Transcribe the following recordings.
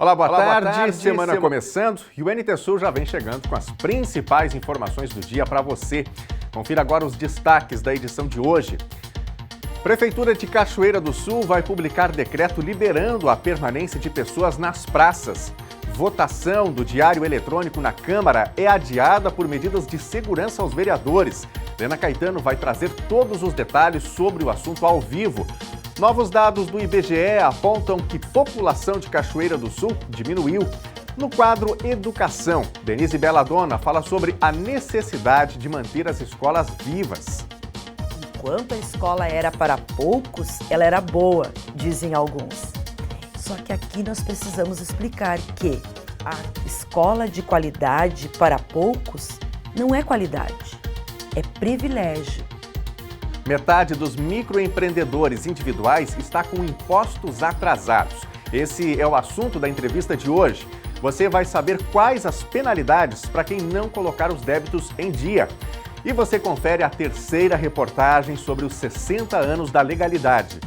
Olá, boa tarde. Semana começando e o NT Sul já vem chegando com as principais informações do dia para você. Confira agora os destaques da edição de hoje. Prefeitura de Cachoeira do Sul vai publicar decreto liberando a permanência de pessoas nas praças. Votação do Diário Eletrônico na Câmara é adiada por medidas de segurança aos vereadores. Helena Caetano vai trazer todos os detalhes sobre o assunto ao vivo. Novos dados do IBGE apontam que a população de Cachoeira do Sul diminuiu. No quadro Educação, Denise Belladonna fala sobre a necessidade de manter as escolas vivas. Enquanto a escola era para poucos, ela era boa, dizem alguns. Só que aqui nós precisamos explicar que a escola de qualidade para poucos não é qualidade, é privilégio. Metade dos microempreendedores individuais está com impostos atrasados. Esse é o assunto da entrevista de hoje. Você vai saber quais as penalidades para quem não colocar os débitos em dia. E você confere a terceira reportagem sobre os 60 anos da legalidade.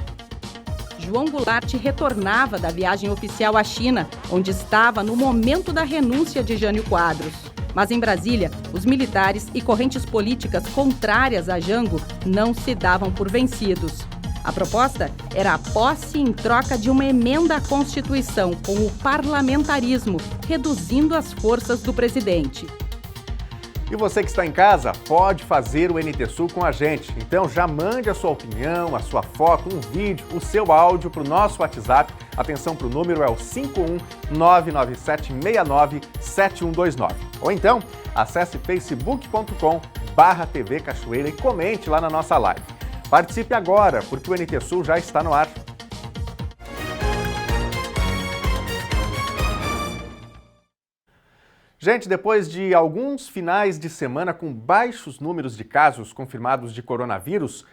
João Goulart retornava da viagem oficial à China, onde estava no momento da renúncia de Jânio Quadros. Mas em Brasília, os militares e correntes políticas contrárias a Jango não se davam por vencidos. A proposta era a posse em troca de uma emenda à Constituição com o parlamentarismo, reduzindo as forças do presidente. E você que está em casa pode fazer o NT Sul com a gente. Então já mande a sua opinião, a sua foto, um vídeo, o seu áudio para o nosso WhatsApp. Atenção para o número, é o 51997697129. Ou então, acesse facebook.com/TV Cachoeira e comente lá na nossa live. Participe agora, porque o NT Sul já está no ar. Gente, depois de alguns finais de semana com baixos números de casos confirmados de coronavírus,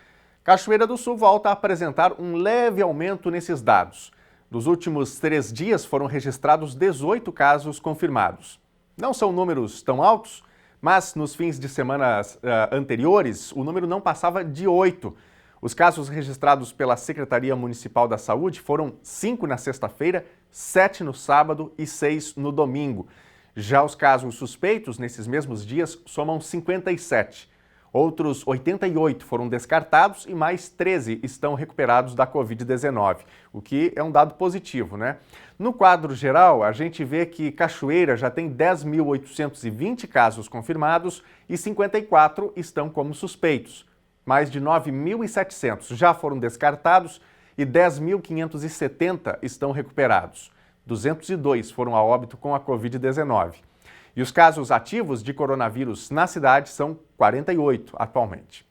Cachoeira do Sul volta a apresentar um leve aumento nesses dados. Nos últimos 3 dias foram registrados 18 casos confirmados. Não são números tão altos, mas nos fins de semana anteriores o número não passava de 8. Os casos registrados pela Secretaria Municipal da Saúde foram 5 na sexta-feira, 7 no sábado e 6 no domingo. Já os casos suspeitos nesses mesmos dias somam 57. Outros 88 foram descartados e mais 13 estão recuperados da Covid-19, o que é um dado positivo, né? No quadro geral, a gente vê que Cachoeira já tem 10.820 casos confirmados e 54 estão como suspeitos. Mais de 9.700 já foram descartados e 10.570 estão recuperados. 202 foram a óbito com a Covid-19. E os casos ativos de coronavírus na cidade são 48 atualmente.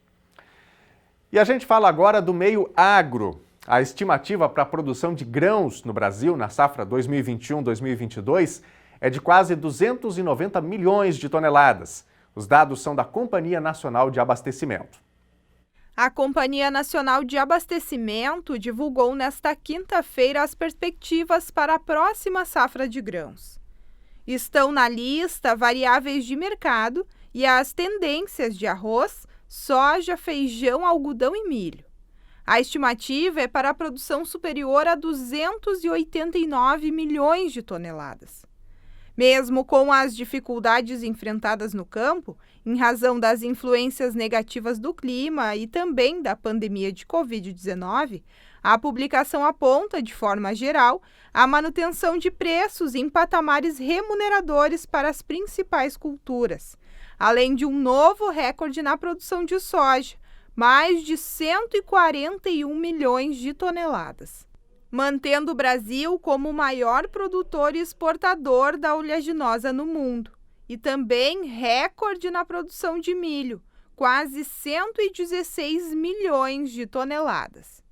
E a gente fala agora do meio agro. A estimativa para a produção de grãos no Brasil na safra 2021-2022 é de quase 290 milhões de toneladas. Os dados são da Companhia Nacional de Abastecimento. A Companhia Nacional de Abastecimento divulgou nesta quinta-feira as perspectivas para a próxima safra de grãos. Estão na lista variáveis de mercado e as tendências de arroz, soja, feijão, algodão e milho. A estimativa é para a produção superior a 289 milhões de toneladas. Mesmo com as dificuldades enfrentadas no campo, em razão das influências negativas do clima e também da pandemia de Covid-19, a publicação aponta, de forma geral, a manutenção de preços em patamares remuneradores para as principais culturas, além de um novo recorde na produção de soja, mais de 141 milhões de toneladas. Mantendo o Brasil como o maior produtor e exportador da oleaginosa no mundo. E também recorde na produção de milho, quase 116 milhões de toneladas.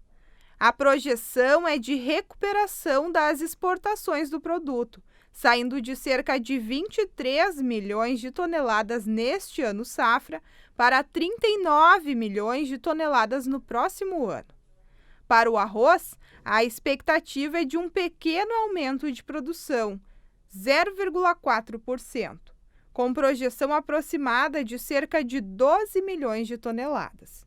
A projeção é de recuperação das exportações do produto, saindo de cerca de 23 milhões de toneladas neste ano safra para 39 milhões de toneladas no próximo ano. Para o arroz, a expectativa é de um pequeno aumento de produção, 0,4%, com projeção aproximada de cerca de 12 milhões de toneladas.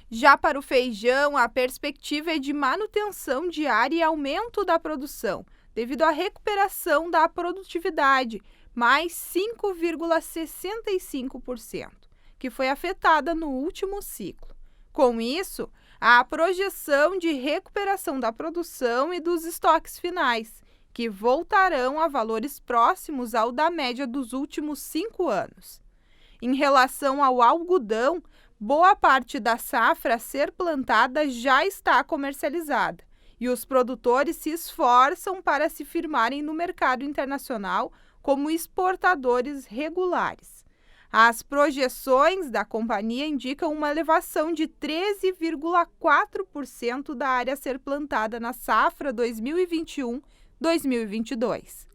Já para o feijão, a perspectiva é de manutenção diária e aumento da produção, devido à recuperação da produtividade, mais 5,65%, que foi afetada no último ciclo. Com isso, há a projeção de recuperação da produção e dos estoques finais, que voltarão a valores próximos ao da média dos últimos 5 anos. Em relação ao algodão, boa parte da safra a ser plantada já está comercializada e os produtores se esforçam para se firmarem no mercado internacional como exportadores regulares. As projeções da companhia indicam uma elevação de 13,4% da área a ser plantada na safra 2021-2022.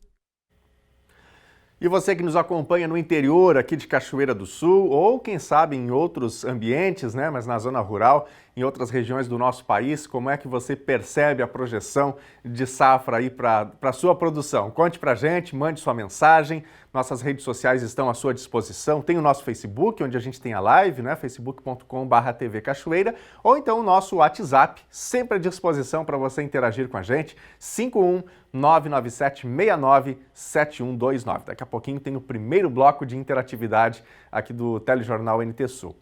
E você que nos acompanha no interior aqui de Cachoeira do Sul, ou quem sabe em outros ambientes, né, mas na zona rural, em outras regiões do nosso país, como é que você percebe a projeção de safra aí para a sua produção? Conte pra gente, mande sua mensagem, nossas redes sociais estão à sua disposição, tem o nosso Facebook, onde a gente tem a live, né, facebook.com/TV Cachoeira, ou então o nosso WhatsApp, sempre à disposição para você interagir com a gente, 51997697129. Daqui a pouquinho tem o primeiro bloco de interatividade aqui do Telejornal NT Sul.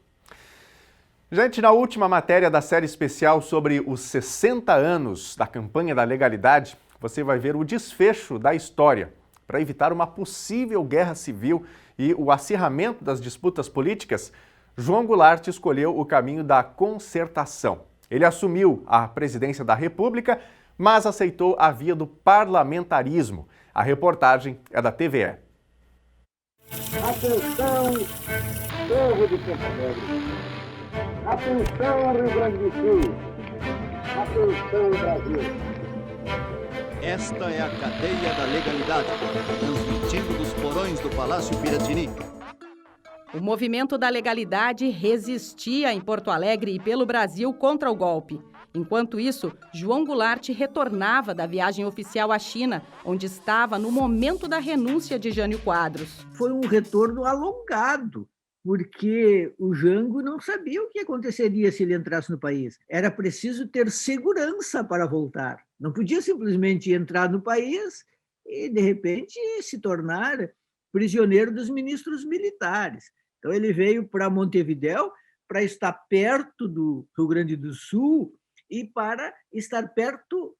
Gente, na última matéria da série especial sobre os 60 anos da campanha da legalidade, você vai ver o desfecho da história para evitar uma possível guerra civil e o acirramento das disputas políticas. João Goulart escolheu o caminho da concertação. Ele assumiu a presidência da República, mas aceitou a via do parlamentarismo. A reportagem é da TVE. Atenção, povo de Porto Alegre. Atenção, Rio Grande do Sul. Atenção, Brasil. Esta é a cadeia da legalidade, transmitindo dos porões do Palácio Piratini. O movimento da legalidade resistia em Porto Alegre e pelo Brasil contra o golpe. Enquanto isso, João Goulart retornava da viagem oficial à China, onde estava no momento da renúncia de Jânio Quadros. Foi um retorno alongado, porque o Jango não sabia o que aconteceria se ele entrasse no país. Era preciso ter segurança para voltar. Não podia simplesmente entrar no país e, de repente, se tornar prisioneiro dos ministros militares. Então, ele veio para Montevidéu para estar perto do Rio Grande do Sul e para estar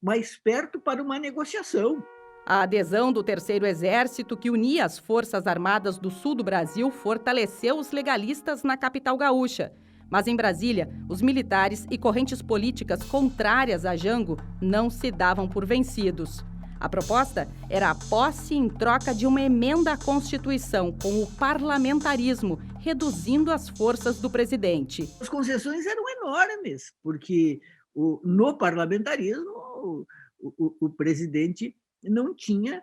mais perto para uma negociação. A adesão do Terceiro Exército, que unia as Forças Armadas do Sul do Brasil, fortaleceu os legalistas na capital gaúcha. Mas em Brasília, os militares e correntes políticas contrárias a Jango não se davam por vencidos. A proposta era a posse em troca de uma emenda à Constituição com o parlamentarismo, reduzindo as forças do presidente. As concessões eram enormes, porque no parlamentarismo o presidente não tinha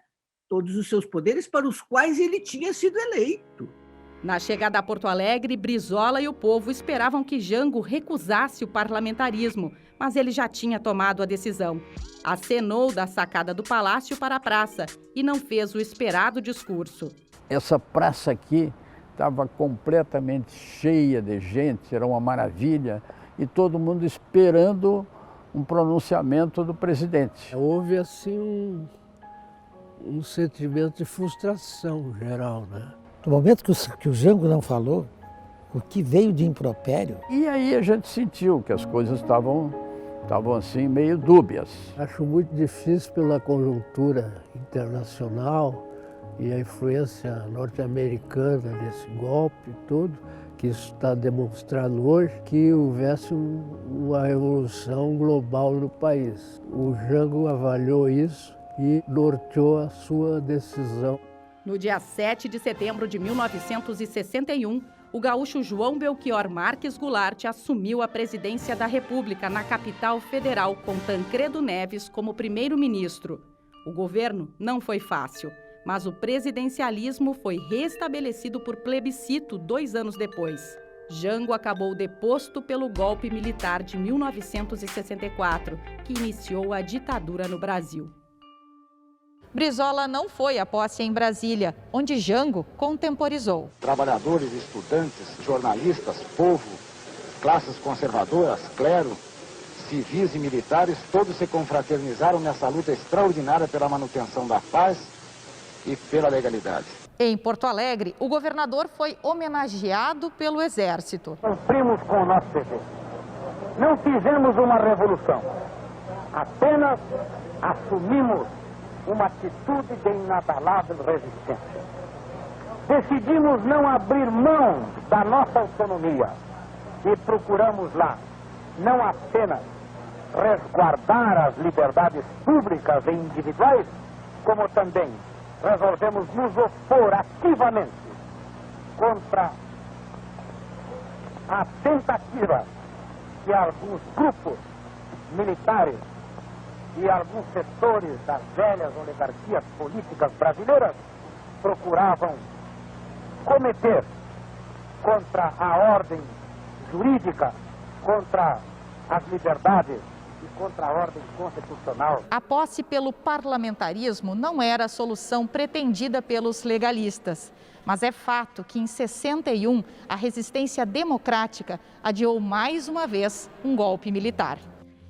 todos os seus poderes para os quais ele tinha sido eleito. Na chegada a Porto Alegre, Brizola e o povo esperavam que Jango recusasse o parlamentarismo, mas ele já tinha tomado a decisão. Acenou da sacada do palácio para a praça e não fez o esperado discurso. Essa praça aqui estava completamente cheia de gente, era uma maravilha, e todo mundo esperando um pronunciamento do presidente. Houve assim um sentimento de frustração geral, né? No momento que o Jango não falou, o que veio de impropério... E aí a gente sentiu que as coisas estavam assim meio dúbias. Acho muito difícil pela conjuntura internacional e a influência norte-americana nesse golpe e tudo, que isso está demonstrado hoje, que houvesse uma revolução global no país. O Jango avaliou isso e norteou a sua decisão. No dia 7 de setembro de 1961, o gaúcho João Belchior Marques Goulart assumiu a presidência da República na capital federal com Tancredo Neves como primeiro-ministro. O governo não foi fácil, mas o presidencialismo foi restabelecido por plebiscito 2 anos depois. Jango acabou deposto pelo golpe militar de 1964, que iniciou a ditadura no Brasil. Brizola não foi à posse em Brasília, onde Jango contemporizou. Trabalhadores, estudantes, jornalistas, povo, classes conservadoras, clero, civis e militares, todos se confraternizaram nessa luta extraordinária pela manutenção da paz e pela legalidade. Em Porto Alegre, o governador foi homenageado pelo Exército. Cumprimos com o nosso dever. Não fizemos uma revolução, apenas assumimos uma atitude de inabalável resistência. Decidimos não abrir mão da nossa autonomia e procuramos lá não apenas resguardar as liberdades públicas e individuais, como também resolvemos nos opor ativamente contra a tentativa que alguns grupos militares e alguns setores das velhas oligarquias políticas brasileiras procuravam cometer contra a ordem jurídica, contra as liberdades e contra a ordem constitucional. A posse pelo parlamentarismo não era a solução pretendida pelos legalistas. Mas é fato que em 61 a resistência democrática adiou mais uma vez um golpe militar.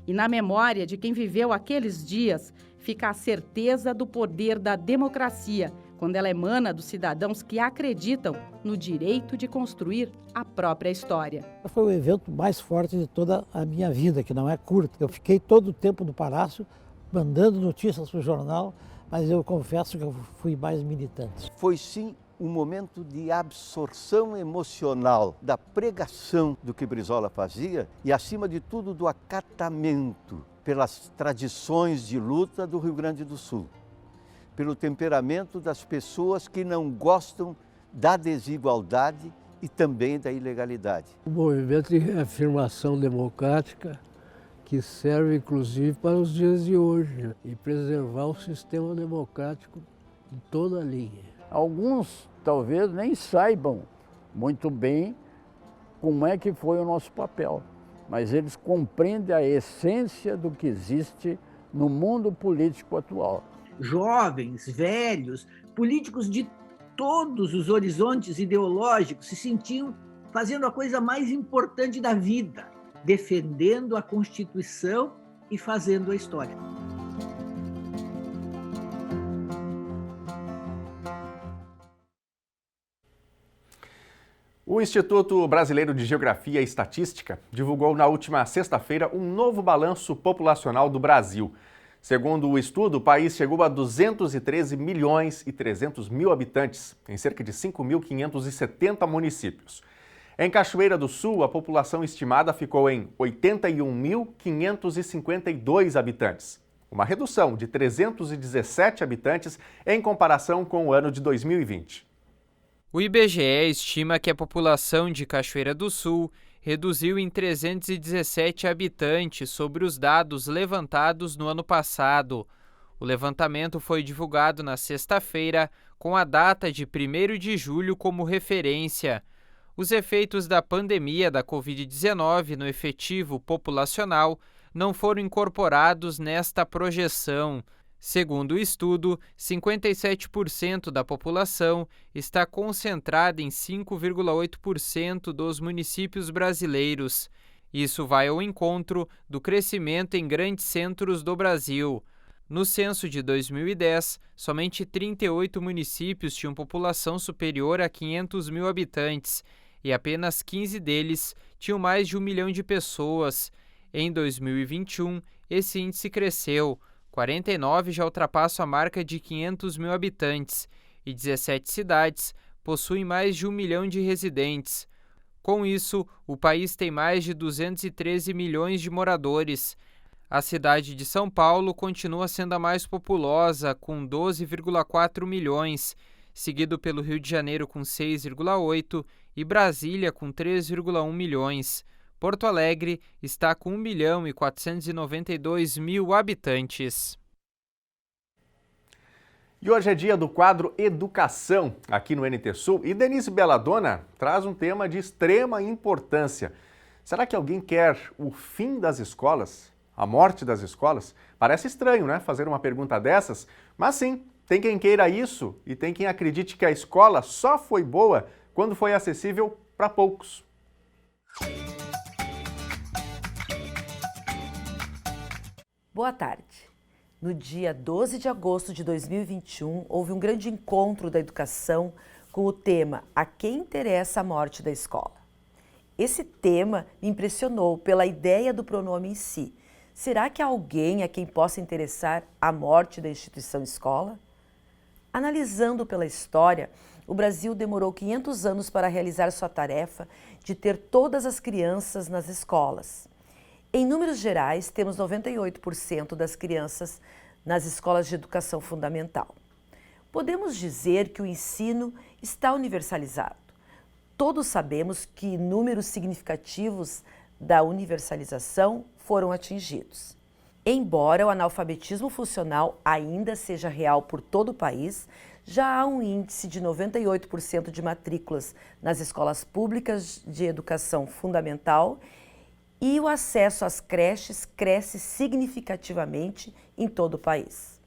E na memória de quem viveu aqueles dias fica a certeza do poder da democracia, quando ela emana dos cidadãos que acreditam no direito de construir a própria história. Foi o evento mais forte de toda a minha vida, que não é curta. Eu fiquei todo o tempo no Palácio, mandando notícias para o jornal, mas eu confesso que eu fui mais militante. Foi sim um momento de absorção emocional da pregação do que Brizola fazia e, acima de tudo, do acatamento pelas tradições de luta do Rio Grande do Sul, pelo temperamento das pessoas que não gostam da desigualdade e também da ilegalidade. Um movimento de reafirmação democrática que serve inclusive para os dias de hoje e preservar o sistema democrático em toda a linha. Alguns talvez nem saibam muito bem como é que foi o nosso papel, mas eles compreendem a essência do que existe no mundo político atual. Jovens, velhos, políticos de todos os horizontes ideológicos se sentiam fazendo a coisa mais importante da vida, defendendo a Constituição e fazendo a história. O Instituto Brasileiro de Geografia e Estatística divulgou na última sexta-feira um novo balanço populacional do Brasil. Segundo o estudo, o país chegou a 213 milhões e 300 mil habitantes, em cerca de 5.570 municípios. Em Cachoeira do Sul, a população estimada ficou em 81.552 habitantes, uma redução de 317 habitantes em comparação com o ano de 2020. O IBGE estima que a população de Cachoeira do Sul reduziu em 317 habitantes sobre os dados levantados no ano passado. O levantamento foi divulgado na sexta-feira, com a data de 1º de julho como referência. Os efeitos da pandemia da Covid-19 no efetivo populacional não foram incorporados nesta projeção. Segundo o estudo, 57% da população está concentrada em 5,8% dos municípios brasileiros. Isso vai ao encontro do crescimento em grandes centros do Brasil. No censo de 2010, somente 38 municípios tinham população superior a 500 mil habitantes e apenas 15 deles tinham mais de 1 milhão de pessoas. Em 2021, esse índice cresceu. 49 já ultrapassam a marca de 500 mil habitantes e 17 cidades possuem mais de 1 milhão de residentes. Com isso, o país tem mais de 213 milhões de moradores. A cidade de São Paulo continua sendo a mais populosa, com 12,4 milhões, seguido pelo Rio de Janeiro com 6,8 e Brasília com 3,1 milhões. Porto Alegre está com 1.492.000 habitantes. E hoje é dia do quadro Educação, aqui no NT Sul, e Denise Belladonna traz um tema de extrema importância. Será que alguém quer o fim das escolas? A morte das escolas? Parece estranho, né, fazer uma pergunta dessas, mas sim, tem quem queira isso e tem quem acredite que a escola só foi boa quando foi acessível para poucos. Boa tarde. No dia 12 de agosto de 2021, houve um grande encontro da educação com o tema A quem interessa a morte da escola? Esse tema me impressionou pela ideia do pronome em si. Será que há alguém a quem possa interessar a morte da instituição escola? Analisando pela história, o Brasil demorou 500 anos para realizar sua tarefa de ter todas as crianças nas escolas. Em números gerais, temos 98% das crianças nas escolas de educação fundamental. Podemos dizer que o ensino está universalizado. Todos sabemos que números significativos da universalização foram atingidos. Embora o analfabetismo funcional ainda seja real por todo o país, já há um índice de 98% de matrículas nas escolas públicas de educação fundamental e o acesso às creches cresce significativamente em todo o país.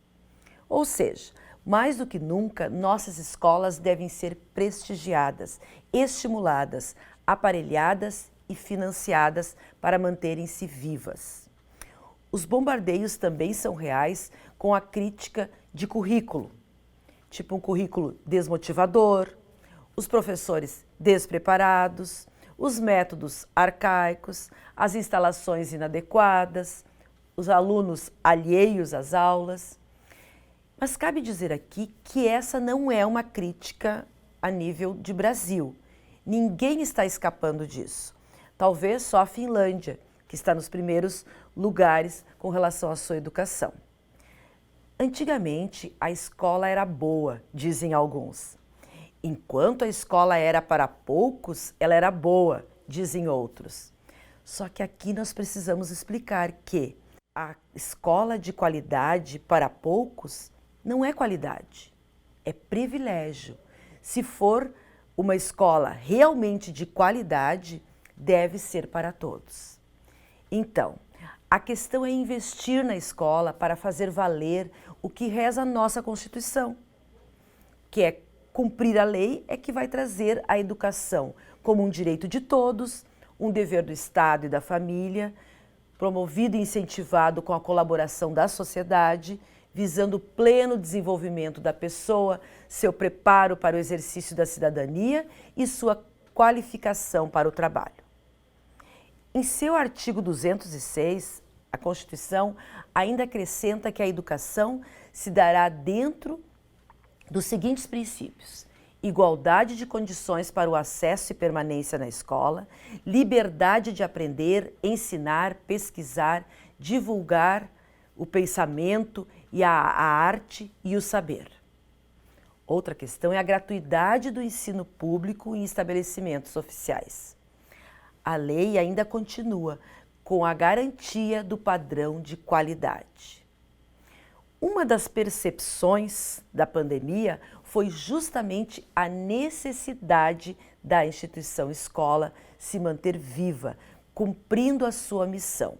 Ou seja, mais do que nunca, nossas escolas devem ser prestigiadas, estimuladas, aparelhadas e financiadas para manterem-se vivas. Os bombardeios também são reais com a crítica de currículo, tipo um currículo desmotivador, os professores despreparados, os métodos arcaicos, as instalações inadequadas, os alunos alheios às aulas. Mas cabe dizer aqui que essa não é uma crítica a nível de Brasil. Ninguém está escapando disso. Talvez só a Finlândia, que está nos primeiros lugares com relação à sua educação. Antigamente, a escola era boa, dizem alguns. Enquanto a escola era para poucos, ela era boa, dizem outros. Só que aqui nós precisamos explicar que a escola de qualidade para poucos não é qualidade, é privilégio. Se for uma escola realmente de qualidade, deve ser para todos. Então, a questão é investir na escola para fazer valer o que reza a nossa Constituição, que é cumprir a lei é que vai trazer a educação como um direito de todos, um dever do Estado e da família, promovido e incentivado com a colaboração da sociedade, visando o pleno desenvolvimento da pessoa, seu preparo para o exercício da cidadania e sua qualificação para o trabalho. Em seu artigo 206, a Constituição ainda acrescenta que a educação se dará dentro dos seguintes princípios: igualdade de condições para o acesso e permanência na escola, liberdade de aprender, ensinar, pesquisar, divulgar o pensamento e a arte e o saber. Outra questão é a gratuidade do ensino público em estabelecimentos oficiais. A lei ainda continua com a garantia do padrão de qualidade. Uma das percepções da pandemia foi justamente a necessidade da instituição escola se manter viva, cumprindo a sua missão.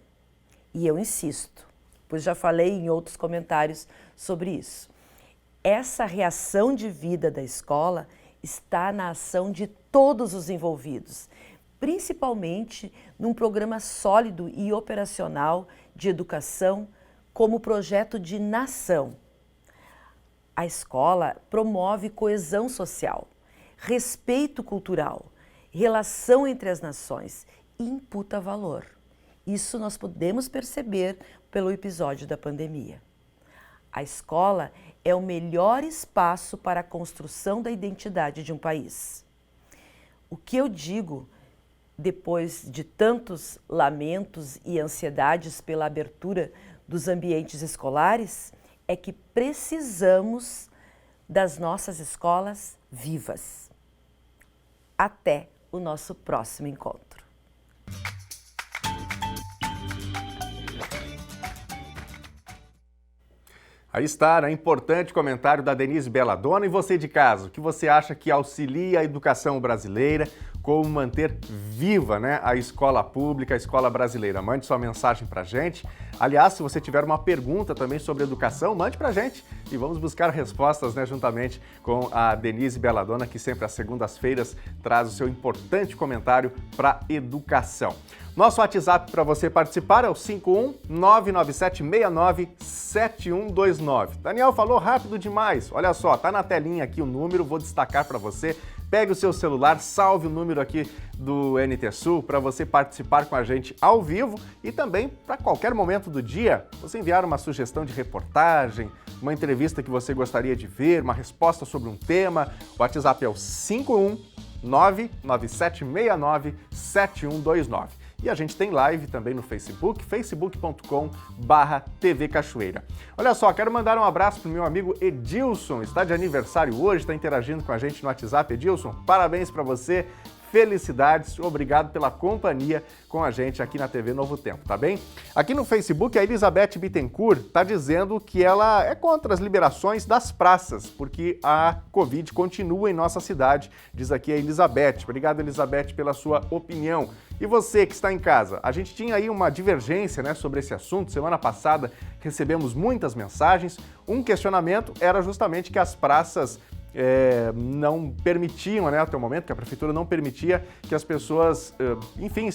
E eu insisto, pois já falei em outros comentários sobre isso. Essa reação de vida da escola está na ação de todos os envolvidos, principalmente num programa sólido e operacional de educação como projeto de nação. A escola promove coesão social, respeito cultural, relação entre as nações e imputa valor. Isso nós podemos perceber pelo episódio da pandemia. A escola é o melhor espaço para a construção da identidade de um país. O que eu digo, depois de tantos lamentos e ansiedades pela abertura dos ambientes escolares, é que precisamos das nossas escolas vivas. Até o nosso próximo encontro. Aí está, né? Importante comentário da Denise Belladonna. E você de casa, o que você acha que auxilia a educação brasileira? Como manter viva, né, a escola pública, a escola brasileira? Mande sua mensagem para a gente. Aliás, se você tiver uma pergunta também sobre educação, mande pra gente e vamos buscar respostas, né, juntamente com a Denise Belladonna, que sempre às segundas-feiras traz o seu importante comentário para educação. Nosso WhatsApp para você participar é o 51997697129. Daniel falou rápido demais. Olha só, tá na telinha aqui o número, vou destacar para você. Pegue o seu celular, salve o número aqui do NT Sul para você participar com a gente ao vivo e também para qualquer momento do dia você enviar uma sugestão de reportagem, uma entrevista que você gostaria de ver, uma resposta sobre um tema. O WhatsApp é o 51997697129. E a gente tem live também no Facebook, facebook.com/TV Cachoeira. Olha só, quero mandar um abraço para o meu amigo Edilson, está de aniversário hoje, está interagindo com a gente no WhatsApp. Edilson, parabéns para você, felicidades, obrigado pela companhia com a gente aqui na TV Novo Tempo, tá bem? Aqui no Facebook, a Elizabeth Bittencourt está dizendo que ela é contra as liberações das praças, porque a Covid continua em nossa cidade, diz aqui a Elizabeth. Obrigado, Elizabeth, pela sua opinião. E você que está em casa, a gente tinha aí uma divergência, né, sobre esse assunto. Semana passada recebemos muitas mensagens. Um questionamento era justamente que as praças não permitiam, né, até o momento, que a prefeitura não permitia que as pessoas, enfim,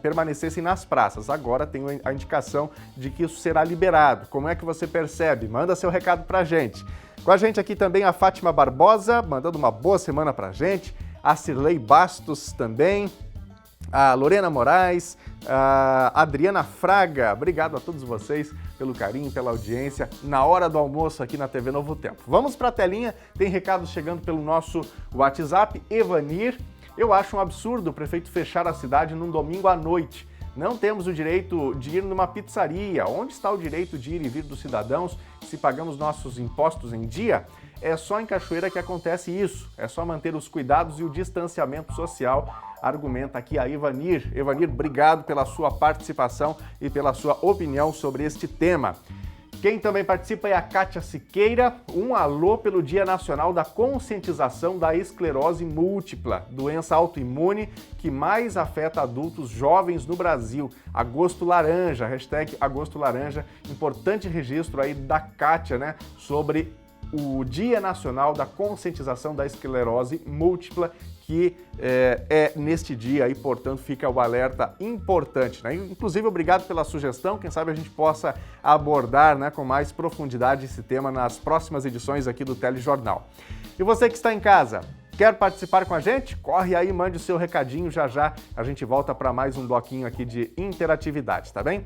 permanecessem nas praças. Agora tem a indicação de que isso será liberado. Como é que você percebe? Manda seu recado pra gente. Com a gente aqui também a Fátima Barbosa, mandando uma boa semana pra gente. A Cirlei Bastos também. A Lorena Moraes, a Adriana Fraga, obrigado a todos vocês pelo carinho, pela audiência, na hora do almoço aqui na TV Novo Tempo. Vamos para a telinha, tem recados chegando pelo nosso WhatsApp. Evanir, eu acho um absurdo o prefeito fechar a cidade num domingo à noite. Não temos o direito de ir numa pizzaria. Onde está o direito de ir e vir dos cidadãos se pagamos nossos impostos em dia? É só em Cachoeira que acontece isso. É só manter os cuidados e o distanciamento social, argumenta aqui a Evanir. Evanir, obrigado pela sua participação e pela sua opinião sobre este tema. Quem também participa é a Kátia Siqueira. Um alô pelo Dia Nacional da Conscientização da Esclerose Múltipla, doença autoimune que mais afeta adultos jovens no Brasil. Agosto Laranja, hashtag Agosto Laranja. Importante registro aí da Kátia, né, sobre o Dia Nacional da Conscientização da Esclerose Múltipla, que é neste dia e, portanto, fica o alerta importante, né? Inclusive, obrigado pela sugestão, quem sabe a gente possa abordar, né, com mais profundidade esse tema nas próximas edições aqui do Telejornal. E você que está em casa, quer participar com a gente? Corre aí, mande o seu recadinho, já já a gente volta para mais um bloquinho aqui de interatividade, tá bem?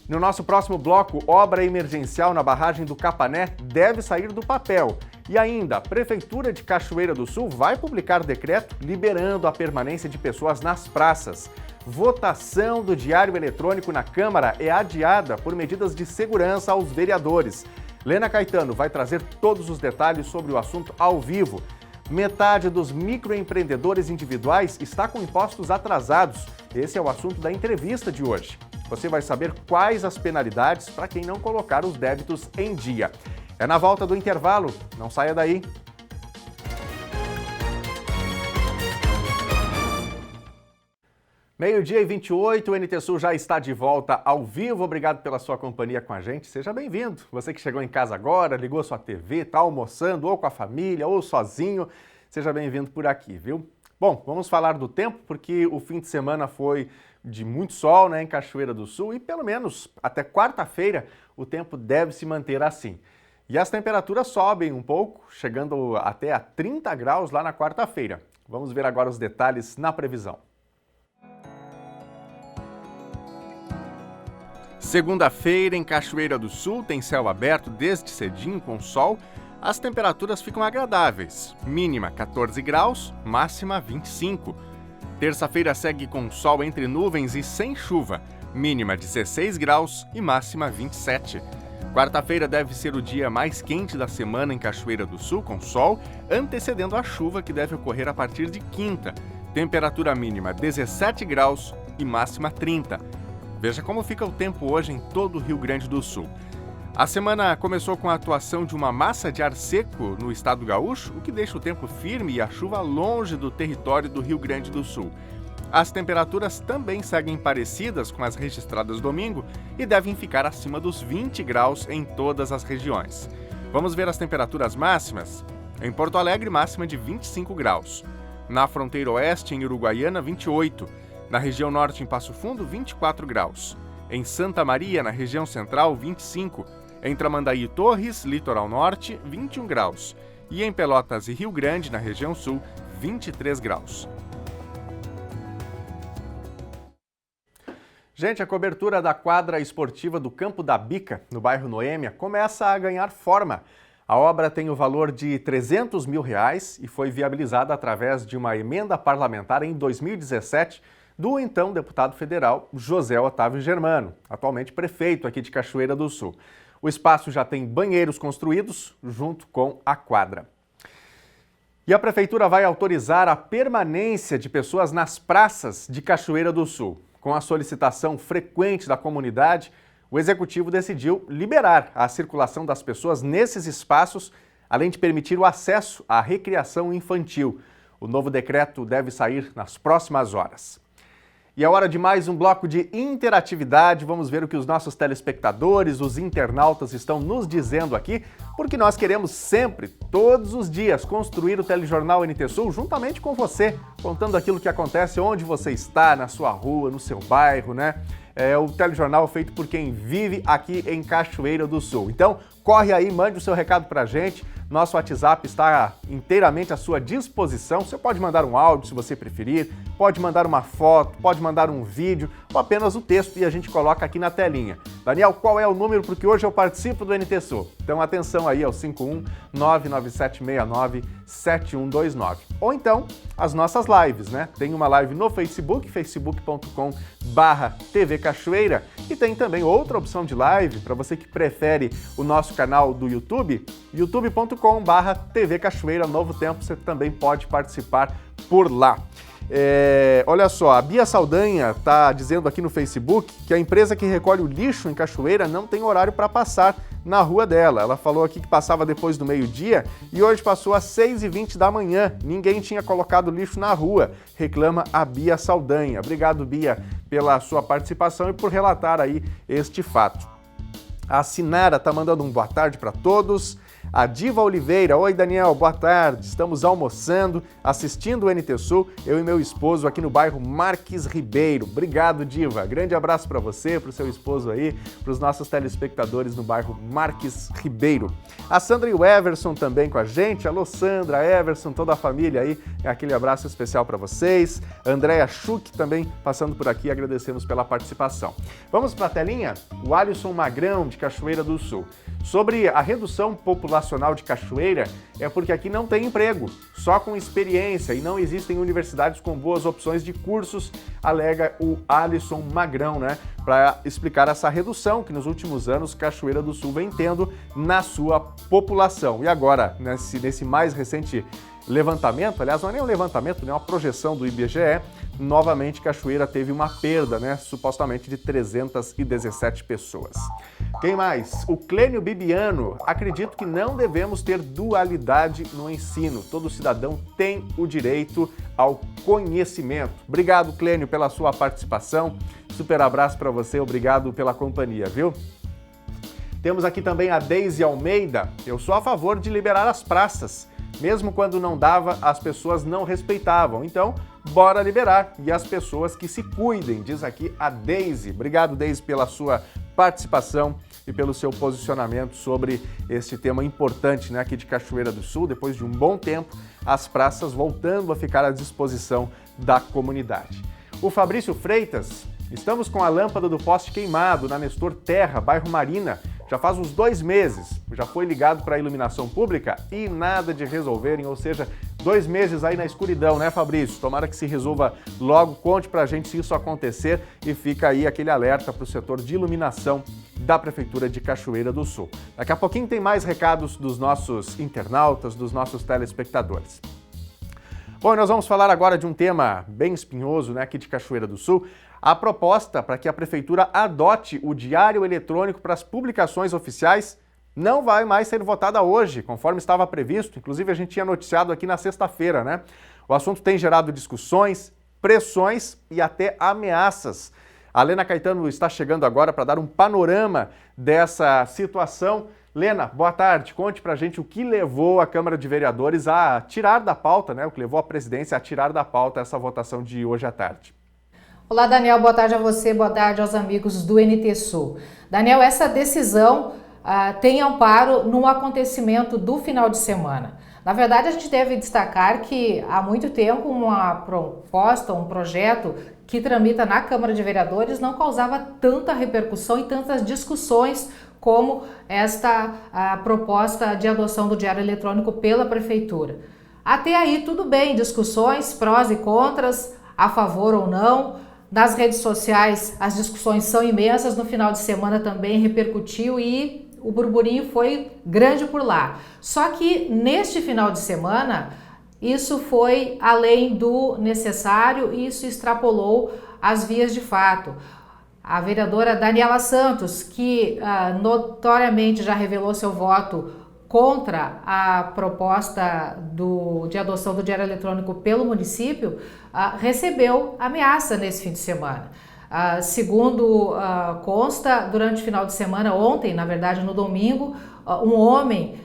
No nosso próximo bloco, obra emergencial na barragem do Capané deve sair do papel. E ainda, a Prefeitura de Cachoeira do Sul vai publicar decreto liberando a permanência de pessoas nas praças. Votação do Diário Eletrônico na Câmara é adiada por medidas de segurança aos vereadores. Lena Caetano vai trazer todos os detalhes sobre o assunto ao vivo. Metade dos microempreendedores individuais está com impostos atrasados. Esse é o assunto da entrevista de hoje. Você vai saber quais as penalidades para quem não colocar os débitos em dia. É na volta do intervalo, não saia daí. Meio-dia e 28, o NT Sul já está de volta ao vivo. Obrigado pela sua companhia com a gente. Seja bem-vindo. Você que chegou em casa agora, ligou sua TV, está almoçando ou com a família ou sozinho, seja bem-vindo por aqui, viu? Bom, vamos falar do tempo, porque o fim de semana foi de muito sol, né, em Cachoeira do Sul, e pelo menos até quarta-feira o tempo deve se manter assim. E as temperaturas sobem um pouco, chegando até a 30 graus lá na quarta-feira. Vamos ver agora os detalhes na previsão. Segunda-feira em Cachoeira do Sul tem céu aberto desde cedinho com sol. As temperaturas ficam agradáveis, mínima 14 graus, máxima 25. Terça-feira segue com sol entre nuvens e sem chuva, mínima 16 graus e máxima 27. Quarta-feira deve ser o dia mais quente da semana em Cachoeira do Sul, com sol, antecedendo a chuva que deve ocorrer a partir de quinta. Temperatura mínima 17 graus e máxima 30. Veja como fica o tempo hoje em todo o Rio Grande do Sul. A semana começou com a atuação de uma massa de ar seco no estado gaúcho, o que deixa o tempo firme e a chuva longe do território do Rio Grande do Sul. As temperaturas também seguem parecidas com as registradas domingo e devem ficar acima dos 20 graus em todas as regiões. Vamos ver as temperaturas máximas? Em Porto Alegre, máxima de 25 graus. Na fronteira oeste, em Uruguaiana, 28. Na região norte, em Passo Fundo, 24 graus. Em Santa Maria, na região central, 25. Em Tramandaí e Torres, litoral norte, 21 graus. E em Pelotas e Rio Grande, na região sul, 23 graus. Gente, a cobertura da quadra esportiva do Campo da Bica, no bairro Noêmia, começa a ganhar forma. A obra tem o valor de R$300 mil e foi viabilizada através de uma emenda parlamentar em 2017 do então deputado federal José Otávio Germano, atualmente prefeito aqui de Cachoeira do Sul. O espaço já tem banheiros construídos junto com a quadra. E a prefeitura vai autorizar a permanência de pessoas nas praças de Cachoeira do Sul. Com a solicitação frequente da comunidade, o executivo decidiu liberar a circulação das pessoas nesses espaços, além de permitir o acesso à recreação infantil. O novo decreto deve sair nas próximas horas. E é hora de mais um bloco de interatividade. Vamos ver o que os nossos telespectadores, os internautas estão nos dizendo aqui, porque nós queremos sempre, todos os dias, construir o Telejornal NT Sul juntamente com você, contando aquilo que acontece onde você está, na sua rua, no seu bairro, né? É o telejornal feito por quem vive aqui em Cachoeira do Sul. Então, corre aí, mande o seu recado pra gente. Nosso WhatsApp está inteiramente à sua disposição. Você pode mandar um áudio, se você preferir, pode mandar uma foto, pode mandar um vídeo ou apenas o texto e a gente coloca aqui na telinha. Daniel, qual é o número? Porque hoje eu participo do NT Sul. Então, atenção aí ao 51997697129. Ou então, as nossas lives, né? Tem uma live no Facebook, facebook.com/TV Cachoeira, e tem também outra opção de live para você que prefere o nosso canal do YouTube, youtube.com/TV Cachoeira Novo Tempo, você também pode participar por lá. Olha só, a Bia Saldanha está dizendo aqui no Facebook que a empresa que recolhe o lixo em Cachoeira não tem horário para passar na rua dela. Ela falou aqui que passava depois do meio-dia e hoje passou às 6h20 da manhã. Ninguém tinha colocado lixo na rua, reclama a Bia Saldanha. Obrigado, Bia, pela sua participação e por relatar aí este fato. A Sinara está mandando um boa tarde para todos. A Diva Oliveira, oi Daniel, boa tarde, estamos almoçando, assistindo o NT Sul, eu e meu esposo aqui no bairro Marques Ribeiro. Obrigado, Diva, grande abraço para você, para o seu esposo aí, para os nossos telespectadores no bairro Marques Ribeiro. A Sandra e o Everson também com a gente, alô Sandra, Everson, toda a família aí, aquele abraço especial para vocês. Andréa Schuch também passando por aqui, agradecemos pela participação. Vamos para a telinha? O Alisson Magrão, de Cachoeira do Sul. Sobre a redução populacional de Cachoeira, é porque aqui não tem emprego, só com experiência e não existem universidades com boas opções de cursos, alega o Alisson Magrão, né? Para explicar essa redução que nos últimos anos Cachoeira do Sul vem tendo na sua população. E agora, nesse mais recente levantamento, aliás, não é nem um levantamento, nem uma projeção do IBGE, novamente Cachoeira teve uma perda, né, supostamente de 317 pessoas. Quem mais? O Clênio Bibiano. Acredito que não devemos ter dualidade no ensino. Todo cidadão tem o direito ao conhecimento. Obrigado, Clênio, pela sua participação. Super abraço para você, obrigado pela companhia, viu? Temos aqui também a Deise Almeida. Eu sou a favor de liberar as praças. Mesmo quando não dava, as pessoas não respeitavam. Então, bora liberar. E as pessoas que se cuidem, diz aqui a Deise. Obrigado, Deise, pela sua participação e pelo seu posicionamento sobre este tema importante, né, aqui de Cachoeira do Sul. Depois de um bom tempo, as praças voltando a ficar à disposição da comunidade. O Fabrício Freitas, estamos com a lâmpada do poste queimado na Nestor Terra, bairro Marina. Já faz uns 2 meses, já foi ligado para a iluminação pública e nada de resolverem, ou seja, 2 meses aí na escuridão, né, Fabrício? Tomara que se resolva logo, conte pra gente se isso acontecer e fica aí aquele alerta para o setor de iluminação da Prefeitura de Cachoeira do Sul. Daqui a pouquinho tem mais recados dos nossos internautas, dos nossos telespectadores. Bom, nós vamos falar agora de um tema bem espinhoso, né, aqui de Cachoeira do Sul. A proposta para que a Prefeitura adote o diário eletrônico para as publicações oficiais não vai mais ser votada hoje, conforme estava previsto. Inclusive, a gente tinha noticiado aqui na sexta-feira, né? O assunto tem gerado discussões, pressões e até ameaças. A Lena Caetano está chegando agora para dar um panorama dessa situação. Lena, boa tarde. Conte para a gente o que levou a Câmara de Vereadores a tirar da pauta, né? O que levou a presidência a tirar da pauta essa votação de hoje à tarde. Olá, Daniel. Boa tarde a você, boa tarde aos amigos do NT Sul. Daniel, essa decisão tem amparo num acontecimento do final de semana. Na verdade, a gente deve destacar que há muito tempo uma proposta, um projeto que tramita na Câmara de Vereadores não causava tanta repercussão e tantas discussões como esta proposta de adoção do diário eletrônico pela Prefeitura. Até aí tudo bem, discussões, prós e contras, a favor ou não. Nas redes sociais as discussões são imensas, no final de semana também repercutiu e o burburinho foi grande por lá. Só que neste final de semana isso foi além do necessário e isso extrapolou as vias de fato. A vereadora Daniela Santos, que notoriamente já revelou seu voto contra a proposta de adoção do diário eletrônico pelo município, recebeu ameaça nesse fim de semana. Segundo consta, durante o final de semana, ontem, na verdade no domingo, um homem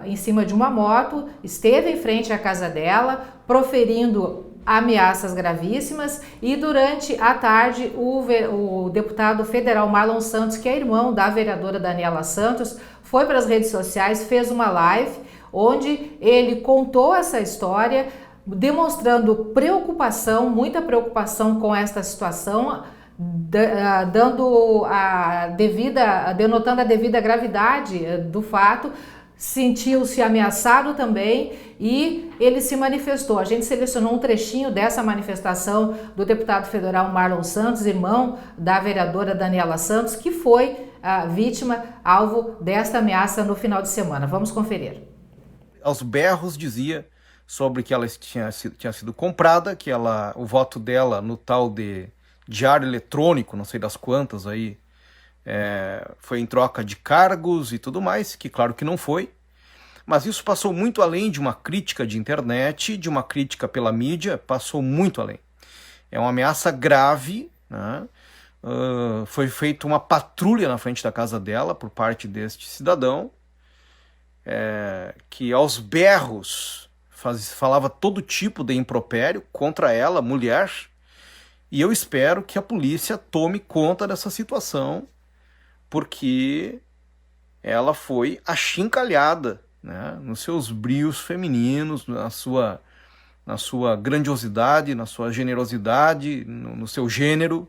em cima de uma moto esteve em frente à casa dela, proferindo ameaças gravíssimas, e durante a tarde o deputado federal Marlon Santos, que é irmão da vereadora Daniela Santos, foi para as redes sociais, fez uma live onde ele contou essa história, demonstrando preocupação, muita preocupação com esta situação, denotando a devida gravidade do fato. Sentiu-se ameaçado também e ele se manifestou. A gente selecionou um trechinho dessa manifestação do deputado federal Marlon Santos, irmão da vereadora Daniela Santos, que foi vítima, alvo desta ameaça no final de semana. Vamos conferir. Aos berros dizia sobre que ela tinha sido comprada, que o voto dela no tal de diário eletrônico, não sei das quantas aí, foi em troca de cargos e tudo mais, que claro que não foi, mas isso passou muito além de uma crítica de internet, de uma crítica pela mídia, passou muito além. É uma ameaça grave, né? Foi feita uma patrulha na frente da casa dela por parte deste cidadão, que aos berros falava todo tipo de impropério contra ela, mulher, e eu espero que a polícia tome conta dessa situação, porque ela foi achincalhada, né, nos seus brios femininos, na sua grandiosidade, na sua generosidade, no seu gênero.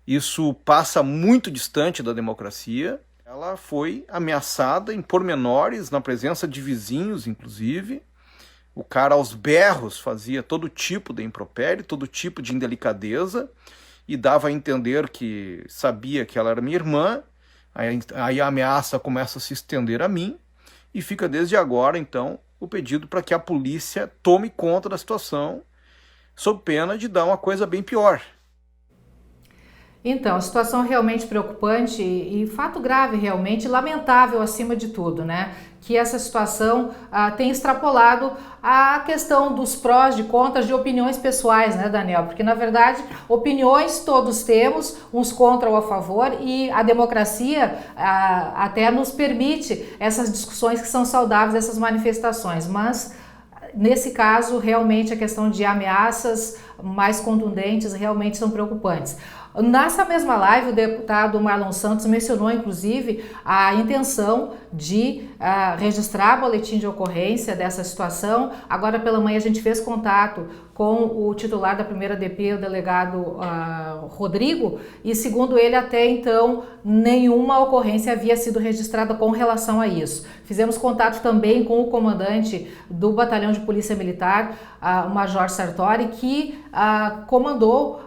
Isso passa muito distante da democracia. Ela foi ameaçada em pormenores, na presença de vizinhos, inclusive. O cara aos berros fazia todo tipo de impropério, todo tipo de indelicadeza, e dava a entender que sabia que ela era minha irmã. Aí a ameaça começa a se estender a mim, e fica desde agora, então, o pedido para que a polícia tome conta da situação, sob pena de dar uma coisa bem pior. Então, a situação realmente preocupante e fato grave realmente, lamentável acima de tudo, né? Que essa situação tem extrapolado a questão dos prós, de contras, de opiniões pessoais, né, Daniel? Porque, na verdade, opiniões todos temos, uns contra ou a favor, e a democracia até nos permite essas discussões que são saudáveis, essas manifestações, mas nesse caso, realmente, a questão de ameaças mais contundentes realmente são preocupantes. Nessa mesma live, o deputado Marlon Santos mencionou, inclusive, a intenção de registrar boletim de ocorrência dessa situação. Agora pela manhã a gente fez contato com o titular da primeira DP, o delegado Rodrigo, e segundo ele, até então, nenhuma ocorrência havia sido registrada com relação a isso. Fizemos contato também com o comandante do Batalhão de Polícia Militar, o Major Sartori, que comandou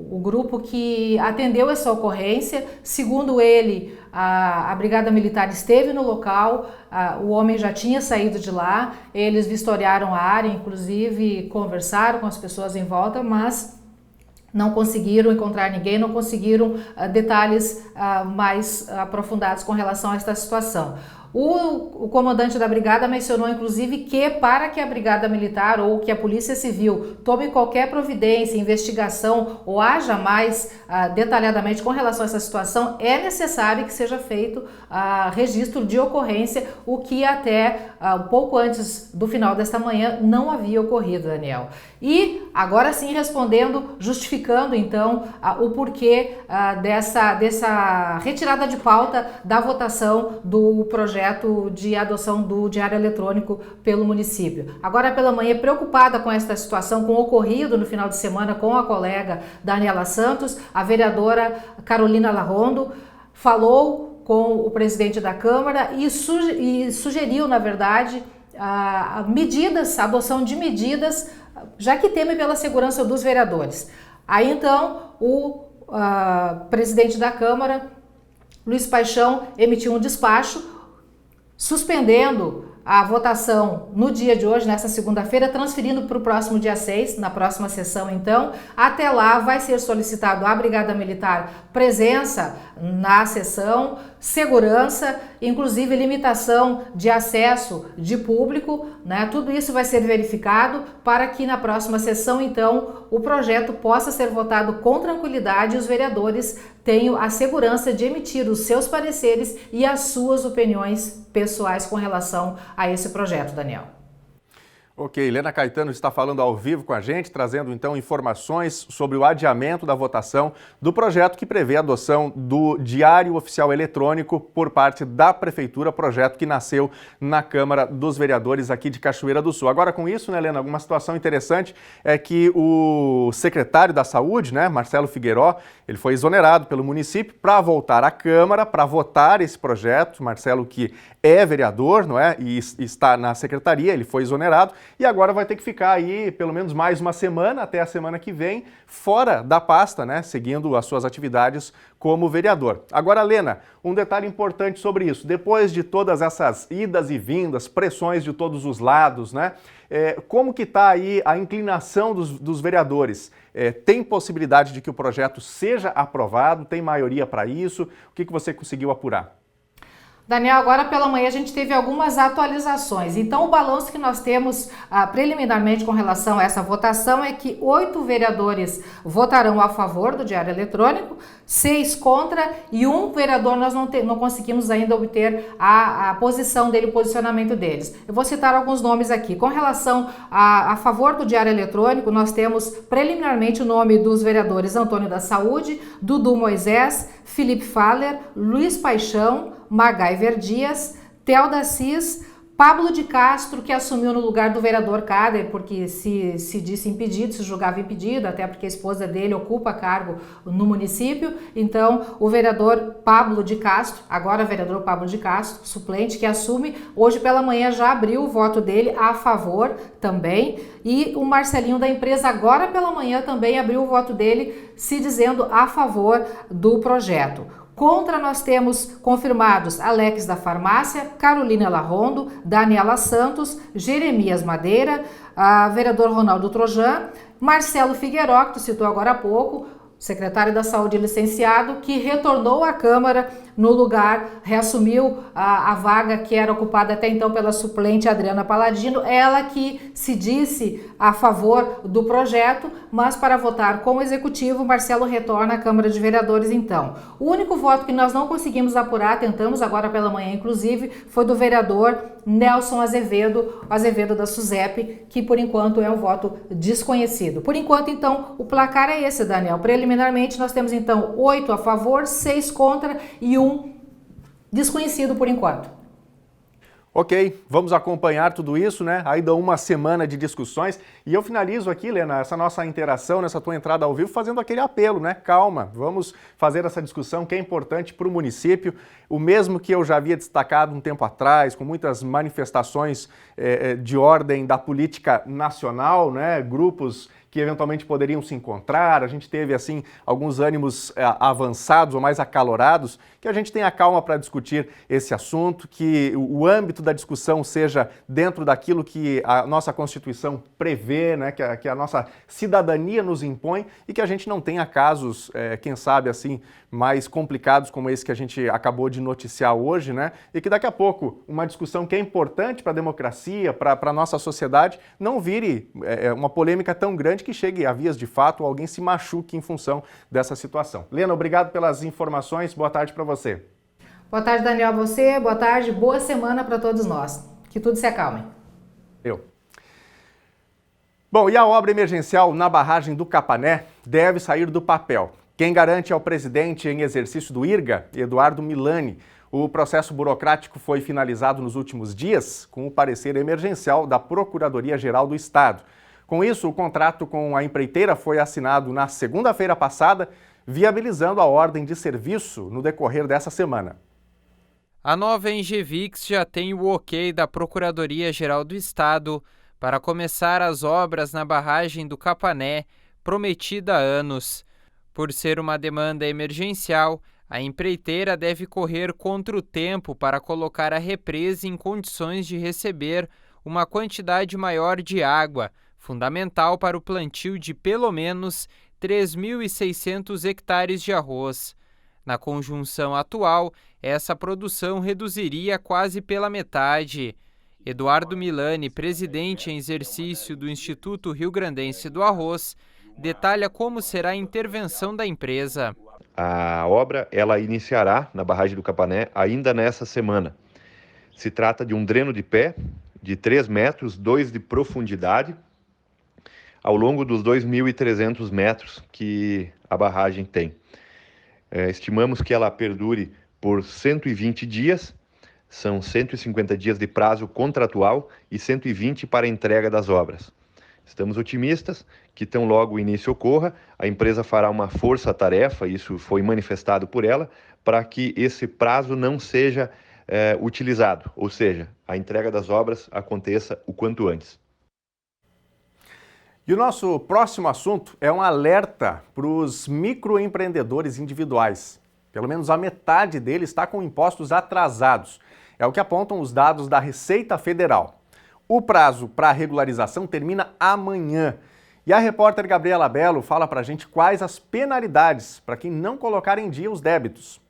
o grupo que atendeu essa ocorrência. Segundo ele, a Brigada Militar esteve no local, o homem já tinha saído de lá, eles vistoriaram a área, inclusive conversaram com as pessoas em volta, mas não conseguiram encontrar ninguém, não conseguiram detalhes mais aprofundados com relação a esta situação. O comandante da brigada mencionou, inclusive, que para que a brigada militar ou que a polícia civil tome qualquer providência, investigação ou haja mais detalhadamente com relação a essa situação, é necessário que seja feito registro de ocorrência, o que até um pouco antes do final desta manhã não havia ocorrido, Daniel. E agora sim respondendo, justificando então o porquê dessa retirada de pauta da votação do projeto de adoção do diário eletrônico pelo município. Agora pela manhã, preocupada com esta situação, com o ocorrido no final de semana com a colega Daniela Santos, a vereadora Carolina Larrondo falou com o presidente da Câmara e sugeriu, na verdade, a adoção de medidas, já que teme pela segurança dos vereadores. Aí então o presidente da Câmara, Luiz Paixão, emitiu um despacho suspendendo a votação no dia de hoje, nessa segunda-feira, transferindo para o próximo dia 6, na próxima sessão então. Até lá vai ser solicitado à Brigada Militar presença na sessão, segurança, inclusive limitação de acesso de público, né? Tudo isso vai ser verificado para que na próxima sessão então o projeto possa ser votado com tranquilidade e os vereadores tenham a segurança de emitir os seus pareceres e as suas opiniões pessoais com relação a esse projeto, Daniel. Ok, Helena Caetano está falando ao vivo com a gente, trazendo então informações sobre o adiamento da votação do projeto que prevê a adoção do Diário Oficial Eletrônico por parte da Prefeitura, projeto que nasceu na Câmara dos Vereadores aqui de Cachoeira do Sul. Agora com isso, né, Helena, uma situação interessante é que o secretário da Saúde, né, Marcelo Figueiró, ele foi exonerado pelo município para voltar à Câmara, para votar esse projeto. Marcelo, que é vereador, não é, e está na secretaria, ele foi exonerado. E agora vai ter que ficar aí pelo menos mais uma semana, até a semana que vem, fora da pasta, né, seguindo as suas atividades como vereador. Agora, Helena, um detalhe importante sobre isso. Depois de todas essas idas e vindas, pressões de todos os lados, né, como que está aí a inclinação dos vereadores? Tem possibilidade de que o projeto seja aprovado? Tem maioria para isso? O que você conseguiu apurar? Daniel, agora pela manhã a gente teve algumas atualizações. Então o balanço que nós temos preliminarmente com relação a essa votação é que 8 vereadores votarão a favor do Diário Eletrônico, 6 contra e 1 vereador nós não conseguimos ainda obter a posição dele, o posicionamento deles. Eu vou citar alguns nomes aqui. Com relação a favor do Diário Eletrônico, nós temos preliminarmente o nome dos vereadores Antônio da Saúde, Dudu Moisés, Felipe Faller, Luiz Paixão, MacGyver Dias, Telda Cis, Pablo de Castro, que assumiu no lugar do vereador Cader, porque se disse impedido, se julgava impedido, até porque a esposa dele ocupa cargo no município. Então, o vereador Pablo de Castro, agora vereador Pablo de Castro, suplente, que assume, hoje pela manhã já abriu o voto dele a favor também. E o Marcelinho da empresa, agora pela manhã, também abriu o voto dele, se dizendo a favor do projeto. Contra nós temos confirmados Alex da Farmácia, Carolina Larrondo, Daniela Santos, Jeremias Madeira, vereador Ronaldo Trojan, Marcelo Figueiró, que tu citou agora há pouco, secretário da Saúde licenciado, que retornou à Câmara no lugar, reassumiu a vaga que era ocupada até então pela suplente Adriana Paladino, ela que se disse a favor do projeto, mas para votar como executivo, Marcelo retorna à Câmara de Vereadores então. O único voto que nós não conseguimos apurar, tentamos agora pela manhã inclusive, foi do vereador Nelson Azevedo da SUSEP, que por enquanto é um voto desconhecido. Por enquanto então, o placar é esse, Daniel. Preliminarmente nós temos então 8 a favor, 6 contra e 1 desconhecido por enquanto. Ok, vamos acompanhar tudo isso, né? Ainda uma semana de discussões. E eu finalizo aqui, Helena, essa nossa interação, nessa tua entrada ao vivo, fazendo aquele apelo, né? Calma, vamos fazer essa discussão que é importante para o município. O mesmo que eu já havia destacado um tempo atrás, com muitas manifestações de ordem da política nacional, né? Grupos que eventualmente poderiam se encontrar. A gente teve, assim, alguns ânimos avançados ou mais acalorados, que a gente tenha calma para discutir esse assunto, que o âmbito da discussão seja dentro daquilo que a nossa Constituição prevê, né, que a nossa cidadania nos impõe, e que a gente não tenha casos, quem sabe, assim, mais complicados como esse que a gente acabou de noticiar hoje, né, e que daqui a pouco uma discussão que é importante para a democracia, para a nossa sociedade, não vire uma polêmica tão grande que chegue a vias de fato ou alguém se machuque em função dessa situação. Lena, obrigado pelas informações, boa tarde para você. Boa tarde, Daniel, a você, boa tarde, boa semana para todos nós. Que tudo se acalme. Bom, e a obra emergencial na barragem do Capané deve sair do papel. Quem garante é o presidente em exercício do IRGA, Eduardo Milani. O processo burocrático foi finalizado nos últimos dias com o parecer emergencial da Procuradoria-Geral do Estado. Com isso, o contrato com a empreiteira foi assinado na segunda-feira passada, viabilizando a ordem de serviço no decorrer dessa semana. A nova Engevix já tem o ok da Procuradoria-Geral do Estado para começar as obras na barragem do Capané, prometida há anos. Por ser uma demanda emergencial, a empreiteira deve correr contra o tempo para colocar a represa em condições de receber uma quantidade maior de água, fundamental para o plantio de pelo menos 3.600 hectares de arroz. Na conjunção atual, essa produção reduziria quase pela metade. Eduardo Milani, presidente em exercício do Instituto Rio-Grandense do Arroz, detalha como será a intervenção da empresa. A obra ela iniciará na barragem do Capané ainda nessa semana. Se trata de um dreno de pé de 3 metros, 2 de profundidade, ao longo dos 2.300 metros que a barragem tem. Estimamos que ela perdure por 120 dias, são 150 dias de prazo contratual e 120 para a entrega das obras. Estamos otimistas que tão logo o início ocorra, a empresa fará uma força-tarefa, isso foi manifestado por ela, para que esse prazo não seja utilizado, ou seja, a entrega das obras aconteça o quanto antes. E o nosso próximo assunto é um alerta para os microempreendedores individuais. Pelo menos a metade deles está com impostos atrasados. É o que apontam os dados da Receita Federal. O prazo para a regularização termina amanhã. E a repórter Gabriela Belo fala para a gente quais as penalidades para quem não colocar em dia os débitos.